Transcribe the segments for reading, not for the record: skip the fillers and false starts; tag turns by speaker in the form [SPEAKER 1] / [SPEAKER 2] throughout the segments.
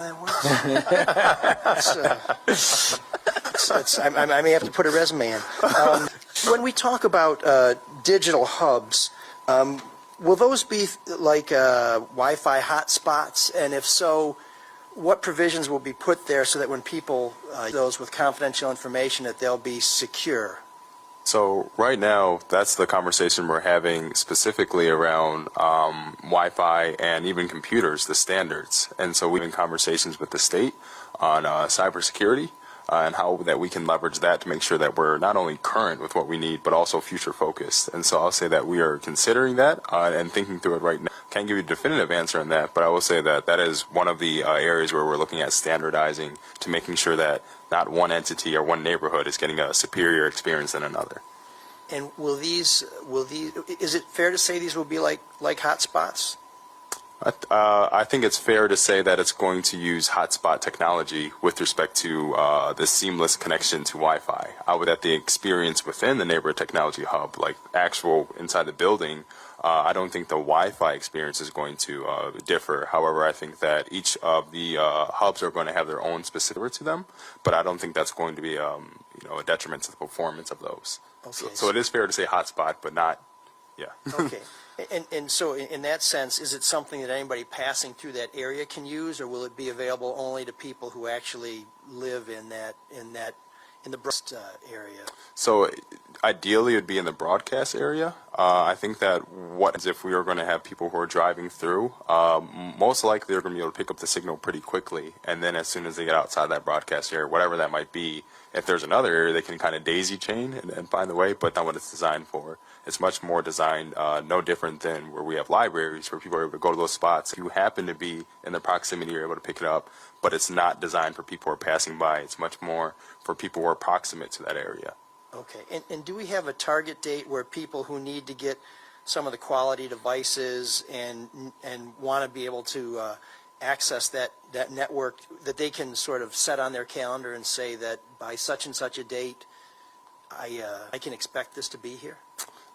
[SPEAKER 1] That works. I may have to put a resume in. When we talk about digital hubs, will those be like Wi-Fi hotspots? And if so, what provisions will be put there so that when people those with confidential information that they'll be secure?
[SPEAKER 2] So right now, that's the conversation we're having specifically around Wi-Fi and even computers, the standards. And so we've been in conversations with the state on cybersecurity and how that we can leverage that to make sure that we're not only current with what we need, but also future focused. And so I'll say that we are considering that and thinking through it right now. Can't give you a definitive answer on that, but I will say that that is one of the areas where we're looking at standardizing to making sure that not one entity or one neighborhood is getting a superior experience than another.
[SPEAKER 1] And is it fair to say these will be like hotspots?
[SPEAKER 2] I think it's fair to say that it's going to use hotspot technology with respect to the seamless connection to Wi-Fi. That the experience within the neighborhood technology hub, like actual inside the building, I don't think the Wi-Fi experience is going to differ. However, I think that each of the hubs are going to have their own specific to them, but I don't think that's going to be a detriment to the performance of those.
[SPEAKER 1] Okay.
[SPEAKER 2] So it is fair to say hotspot, but not, yeah.
[SPEAKER 1] Okay. And so in that sense, is it something that anybody passing through that area can use, or will it be available only to people who actually live in the broadcast area?
[SPEAKER 2] So ideally, it would be in the broadcast area. I think that if we are going to have people who are driving through, most likely they're going to be able to pick up the signal pretty quickly, and then as soon as they get outside that broadcast area, whatever that might be, if there's another area, they can kind of daisy chain and find the way, but not what it's designed for. It's much more designed, no different than where we have libraries where people are able to go to those spots. If you happen to be in the proximity, you're able to pick it up, but it's not designed for people who are passing by. It's much more for people who are proximate to that area.
[SPEAKER 1] Okay. And do we have a target date where people who need to get some of the quality devices and want to be able to access that network, that they can sort of set on their calendar and say that by such and such a date, I can expect this to be here?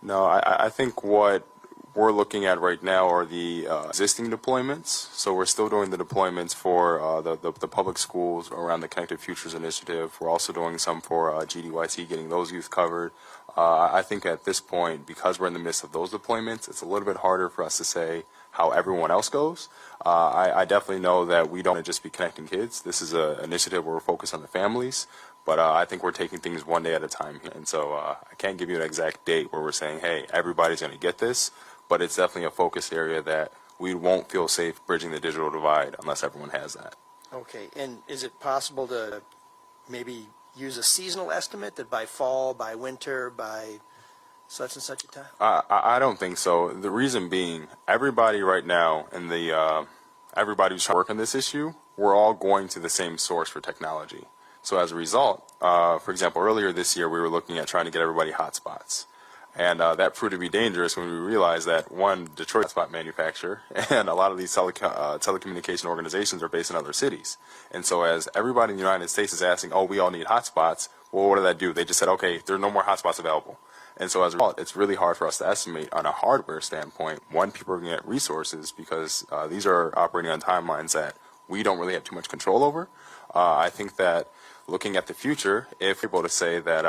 [SPEAKER 2] No, I think what we're looking at right now are the existing deployments. So we're still doing the deployments for the public schools around the Connected Futures Initiative. We're also doing some for GDYT, getting those youth covered. I think at this point, because we're in the midst of those deployments, it's a little bit harder for us to say how everyone else goes. I definitely know that we don't just be connecting kids. This is an initiative where we're focused on the families. But I think we're taking things one day at a time here. And so I can't give you an exact date where we're saying, hey, everybody's going to get this. But it's definitely a focus area that we won't feel safe bridging the digital divide unless everyone has that.
[SPEAKER 1] Okay. And is it possible to maybe use a seasonal estimate that by fall, by winter, by such and such a time?
[SPEAKER 2] I don't think so. The reason being, everybody right now and everybody who's trying to work on this issue, we're all going to the same source for technology. So as a result, for example, earlier this year we were looking at trying to get everybody hotspots. And that proved to be dangerous when we realized that, one, Detroit hotspot manufacturer, and a lot of these telecommunication organizations are based in other cities. And so as everybody in the United States is asking, oh, we all need hotspots, well, what did that do? They just said, okay, there are no more hotspots available. And so as a result, it's really hard for us to estimate on a hardware standpoint, one, people are going to get resources because these are operating on timelines that we don't really have too much control over. I think that looking at the future, if we're able to say that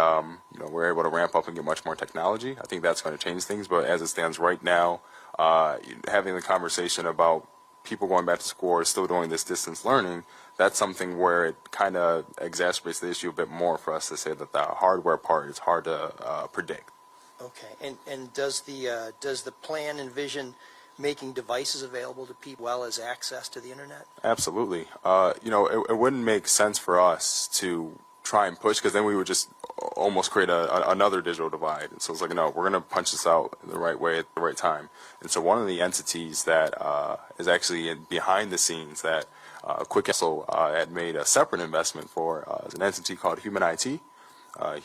[SPEAKER 2] we're able to ramp up and get much more technology, I think that's going to change things. But as it stands right now, having the conversation about people going back to school or still doing this distance learning, that's something where it kind of exacerbates the issue a bit more for us to say that the hardware part is hard to predict.
[SPEAKER 1] Okay. And does the plan envision making devices available to people as well as access to the internet?
[SPEAKER 2] Absolutely. It wouldn't make sense for us to try and push, because then we would just almost create another digital divide. And so it's like, no, we're going to punch this out the right way at the right time. And so one of the entities that is actually behind the scenes that Quick also had made a separate investment for is an entity called Human IT.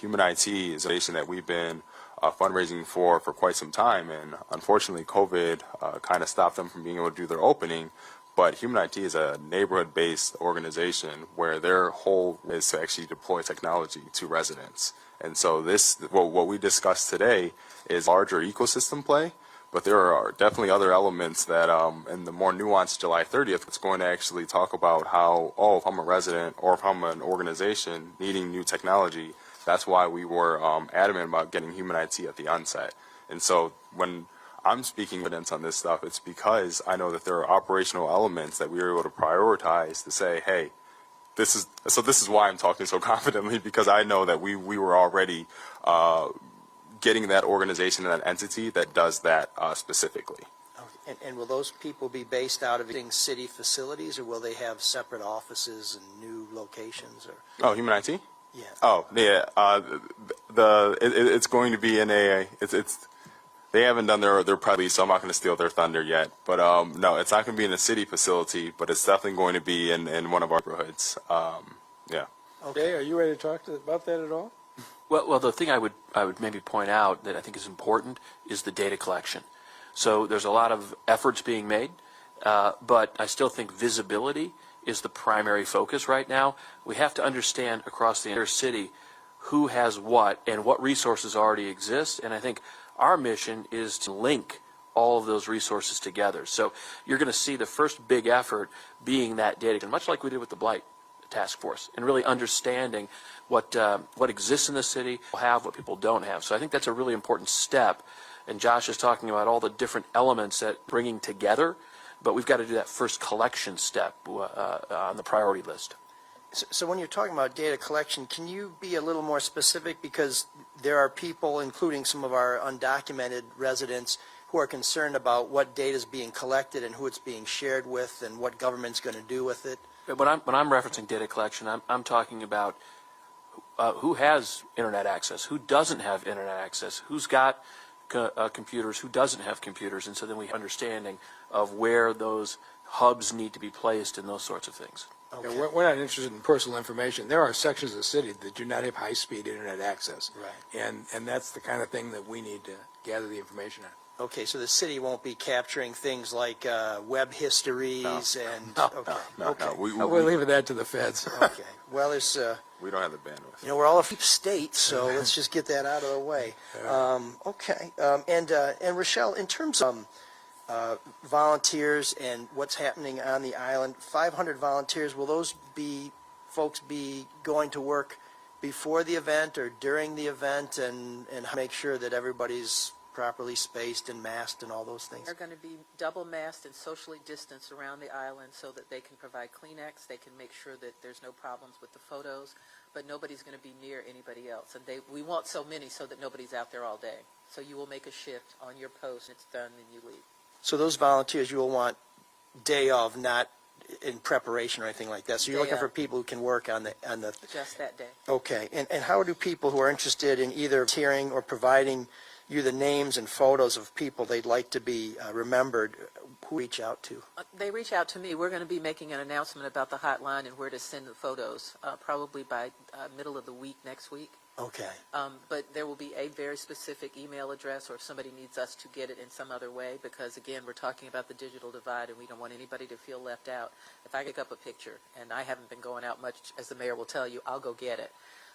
[SPEAKER 2] Human IT is an organization that we've been fundraising for quite some time, and unfortunately COVID kind of stopped them from being able to do their opening. But Human IT is a neighborhood-based organization where their whole is to actually deploy technology to residents. And so what we discussed today is a larger ecosystem play, But there are definitely other elements that, in the more nuanced July 30th, it's going to actually talk about how, oh, if I'm a resident or if I'm an organization needing new technology, that's why we were adamant about getting human IT at the onset. And so when I'm speaking evidence on this stuff, it's because I know that there are operational elements that we were able to prioritize to say, hey, this is why I'm talking so confidently, because I know that we were already getting that organization and that entity that does that specifically.
[SPEAKER 1] And will those people be based out of city facilities, or will they have separate offices and new locations? Or
[SPEAKER 2] Oh, human IT?
[SPEAKER 1] yeah.
[SPEAKER 2] Oh, yeah. It's going to be in a. It's they haven't done their probably, so I'm not going to steal their thunder yet. But no, it's not going to be in a city facility, but it's definitely going to be in one of our neighborhoods. Yeah.
[SPEAKER 1] Okay.
[SPEAKER 3] Are you ready to talk about that at all?
[SPEAKER 4] Well, the thing I would maybe point out that I think is important is the data collection. So there's a lot of efforts being made, but I still think visibility is the primary focus right now. We have to understand across the entire city who has what and what resources already exist, and I think our mission is to link all of those resources together. So you're going to see the first big effort being that data, much like we did with the Blight Task Force, and really understanding what exists in the city, what people don't have. So I think that's a really important step. And Josh is talking about all the different elements that bringing together, but we've got to do that first collection step on the priority list.
[SPEAKER 1] So when you're talking about data collection, can you be a little more specific? Because there are people, including some of our undocumented residents, who are concerned about what data is being collected and who it's being shared with and what government's going to do with it.
[SPEAKER 4] When I'm referencing data collection, I'm talking about who has internet access, who doesn't have internet access, who's got computers, who doesn't have computers, and so then we have understanding of where those hubs need to be placed and those sorts of things.
[SPEAKER 1] Okay.
[SPEAKER 3] Yeah, we're not interested in personal information. There are sections of the city that do not have high-speed internet access.
[SPEAKER 1] Right.
[SPEAKER 3] And that's the kind of thing that we need to gather the information on.
[SPEAKER 1] Okay, so the city won't be capturing things like web histories and... Okay,
[SPEAKER 2] No,
[SPEAKER 1] okay.
[SPEAKER 3] We're leaving that to the feds.
[SPEAKER 1] Okay, well, there's...
[SPEAKER 2] We don't have the bandwidth.
[SPEAKER 1] You know, we're all a state, so let's just get that out of the way. Okay, and Rochelle, in terms of volunteers and what's happening on the island, 500 volunteers, will those folks be going to work before the event or during the event and make sure that everybody's properly spaced and masked and all those things?
[SPEAKER 5] They're going to be double masked and socially distanced around the island so that they can provide Kleenex. They can make sure that there's no problems with the photos, but nobody's going to be near anybody else. And we want so many so that nobody's out there all day. So you will make a shift on your post. It's done, and you leave.
[SPEAKER 1] So those volunteers you will want day of, not in preparation or anything like that. So you're
[SPEAKER 5] Day
[SPEAKER 1] looking
[SPEAKER 5] of.
[SPEAKER 1] for people who can work on the
[SPEAKER 5] Just that day.
[SPEAKER 1] Okay, and how do people who are interested in either volunteering or providing you the names and photos of people they'd like to be remembered, who reach out to?
[SPEAKER 5] They reach out to me. We're going to be making an announcement about the hotline and where to send the photos, probably by middle of the week next week.
[SPEAKER 1] Okay,
[SPEAKER 5] But there will be a very specific email address, or if somebody needs us to get it in some other way, because again, we're talking about the digital divide and we don't want anybody to feel left out. If I pick up a picture, and I haven't been going out much, as the mayor will tell you, I'll go get it.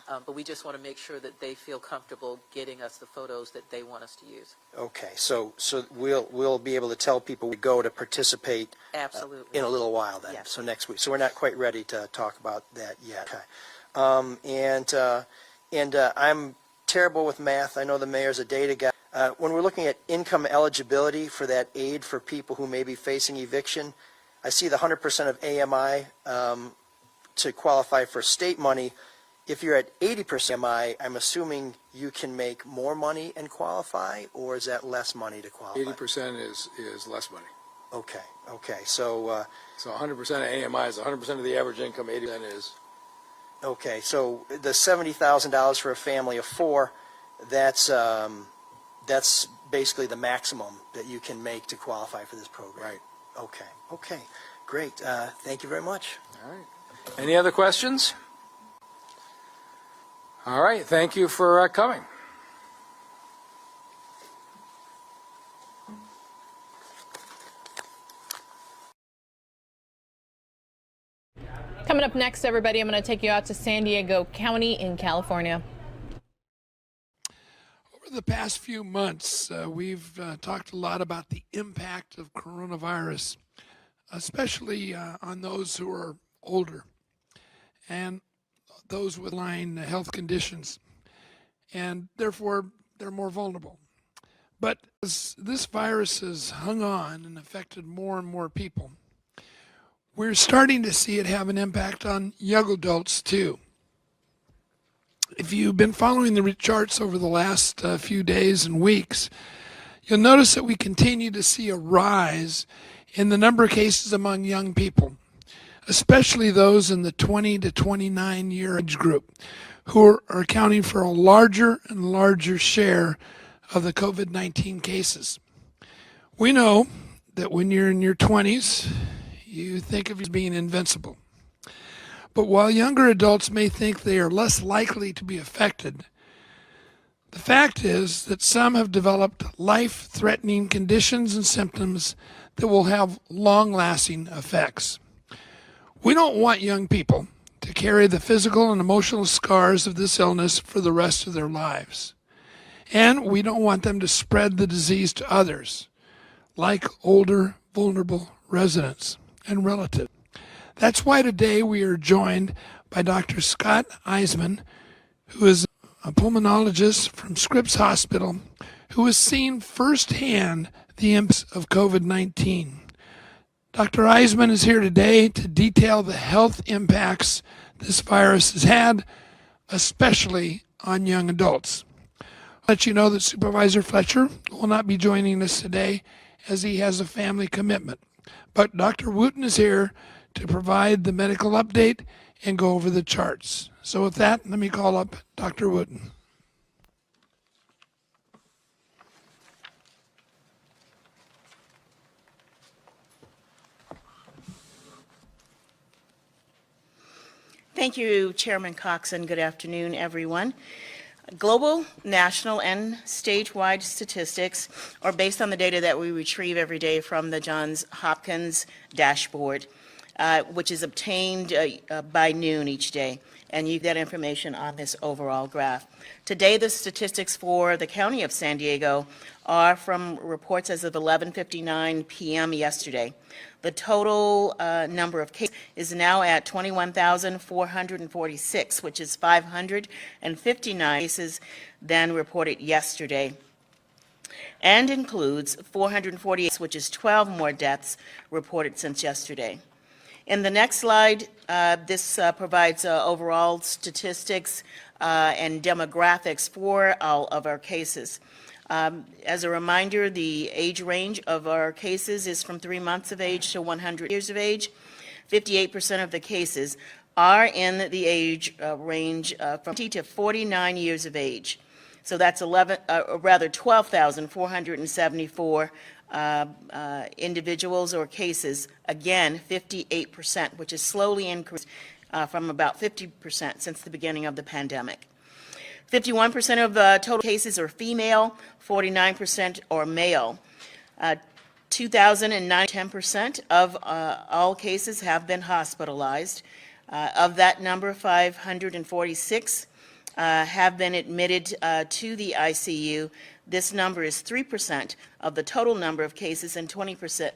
[SPEAKER 5] But we just want to make sure that they feel comfortable getting us the photos that they want us to use.
[SPEAKER 1] okay, so we'll be able to tell people we go to participate
[SPEAKER 5] Absolutely.
[SPEAKER 1] in a little while then,
[SPEAKER 5] Yes.
[SPEAKER 1] so next week. So we're not quite ready to talk about that yet. Okay. And I'm terrible with math. I know the mayor's a data guy. When we're looking at income eligibility for that aid for people who may be facing eviction, I see the 100% of AMI to qualify for state money. If you're at 80% AMI, I'm assuming you can make more money and qualify, or is that less money to qualify?
[SPEAKER 3] 80% is less money.
[SPEAKER 1] Okay. So
[SPEAKER 3] 100% of AMI is 100% of the average income, 80% is.
[SPEAKER 1] okay, so the $70,000 for a family of four, that's basically the maximum that you can make to qualify for this program.
[SPEAKER 3] Right.
[SPEAKER 1] Okay, great. Thank you very much.
[SPEAKER 3] All right. Any other questions? All right. Thank you for coming.
[SPEAKER 6] Coming up next, everybody, I'm going to take you out to San Diego County in California.
[SPEAKER 7] Over the past few months, we've talked a lot about the impact of coronavirus, especially on those who are older and those with underlying health conditions, and therefore they're more vulnerable. But as this virus has hung on and affected more and more people, we're starting to see it have an impact on young adults too. If you've been following the charts over the last few days and weeks, you'll notice that we continue to see a rise in the number of cases among young people, especially those in the 20 to 29 year age group, who are accounting for a larger and larger share of the COVID-19 cases. We know that when you're in your 20s, you think of as being invincible. But while younger adults may think they are less likely to be affected, the fact is that some have developed life-threatening conditions and symptoms that will have long-lasting effects. We don't want young people to carry the physical and emotional scars of this illness for the rest of their lives. And we don't want them to spread the disease to others, like older, vulnerable residents and relatives. That's why today we are joined by Dr. Scott Eisman, who is a pulmonologist from Scripps Hospital, who has seen firsthand the impacts of COVID-19. Dr. Eisman is here today to detail the health impacts this virus has had, especially on young adults. I'll let you know that Supervisor Fletcher will not be joining us today as he has a family commitment. But Dr. Wooten is here to provide the medical update and go over the charts. So with that, let me call up Dr. Wooten.
[SPEAKER 8] Thank you, Chairman Cox, and good afternoon, everyone. Global, national, and statewide statistics are based on the data that we retrieve every day from the Johns Hopkins dashboard, which is obtained by noon each day. And you get that information on this overall graph. Today, the statistics for the County of San Diego are from reports as of 11:59 p.m. yesterday. The total number of cases is now at 21,446, which is 559 cases than reported yesterday, and includes 448, which is 12 more deaths reported since yesterday. In the next slide, this provides overall statistics and demographics for all of our cases. As a reminder, the age range of our cases is from 3 months of age to 100 years of age. 58% of the cases are in the age range from 20 to 49 years of age. So that's 12,474 individuals or cases. Again, 58%, which is slowly increased from about 50% since the beginning of the pandemic. 51% of the total cases are female, 49% are male. 2,009, 10% of all cases have been hospitalized. Of that number, 546 have been admitted to the ICU. This number is 3% of the total number of cases and 20%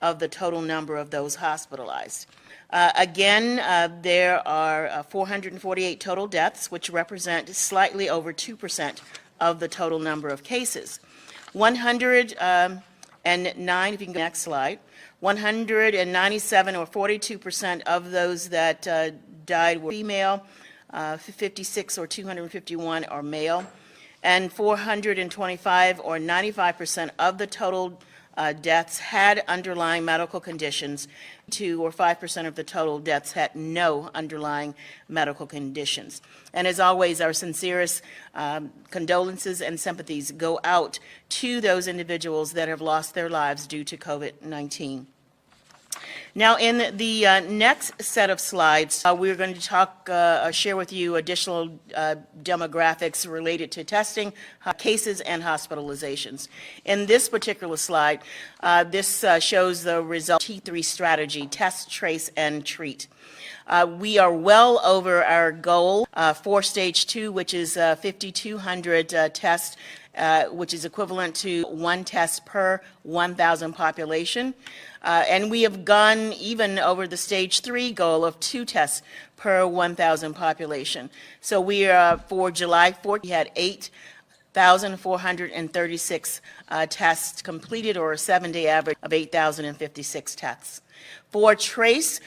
[SPEAKER 8] of the total number of those hospitalized. Again, there are 448 total deaths, which represent slightly over 2% of the total number of cases. 109, if you can go next slide, 197 or 42% of those that died were female, 56 or 251 are male, and 425 or 95% of the total deaths had underlying medical conditions. 2 or 5% of the total deaths had no underlying medical conditions. And as always, our sincerest condolences and sympathies go out to those individuals that have lost their lives due to COVID-19. Now, in the next set of slides, we're going to share with you additional demographics related to testing, cases, and hospitalizations. In this particular slide, this shows the result T3 strategy: test, trace, and treat. We are well over our goal for stage 2, which is 5,200 tests which is equivalent to 1 test per 1,000 population. And we have gone even over the stage 3 goal of 2 tests per 1,000 population. So we are, for July 4th, we had 8,436 tests completed, or a 7-day average of 8,056 tests. For Trace,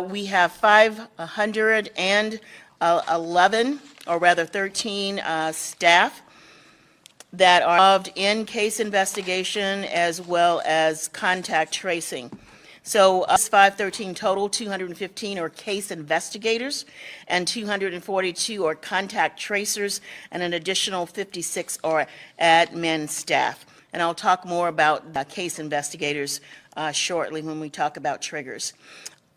[SPEAKER 8] we have 511, or rather 13 staff that are involved in case investigation as well as contact tracing. So us 513 total, 215 are case investigators, and 242 are contact tracers, and an additional 56 are admin staff. And I'll talk more about case investigators shortly when we talk about triggers.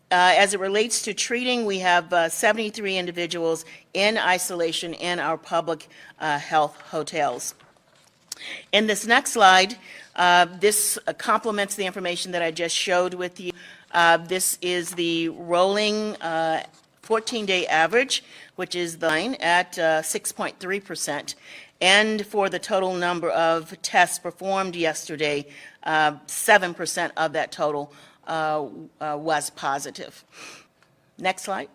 [SPEAKER 8] As it relates to treating, we have 73 individuals in isolation in our public health hotels. In this next slide, this complements the information that I just showed with you. This is the rolling 14-day average, which is the line at 6.3%. And for the total number of tests performed yesterday, 7% of that total was positive. Next slide.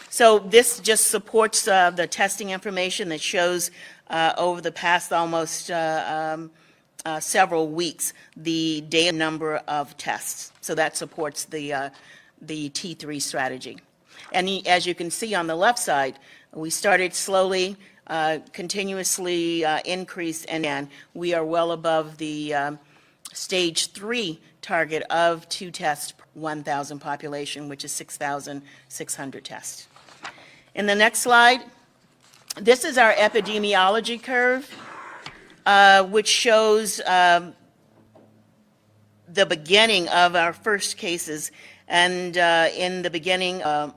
[SPEAKER 8] So this just supports the testing information that shows over the past almost several weeks the daily number of tests. So that supports the T3 strategy. And as you can see on the left side, we started slowly, continuously increased, and we are well above the stage 3 target of 2 tests per 1,000 population, which is 6,600 tests. In the next slide, this is our epidemiology curve, which shows the beginning of our first cases. And in the beginning of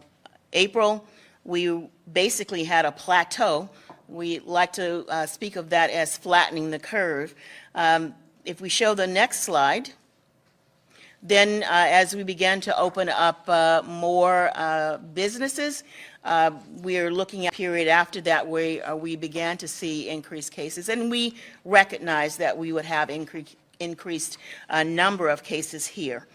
[SPEAKER 8] April, we basically had a plateau. We like to speak of that as flattening the curve. If we show the next slide, then as we began to open up more businesses, we are looking at a period after that where we began to see increased cases, and we recognized that we would have increased number of cases here.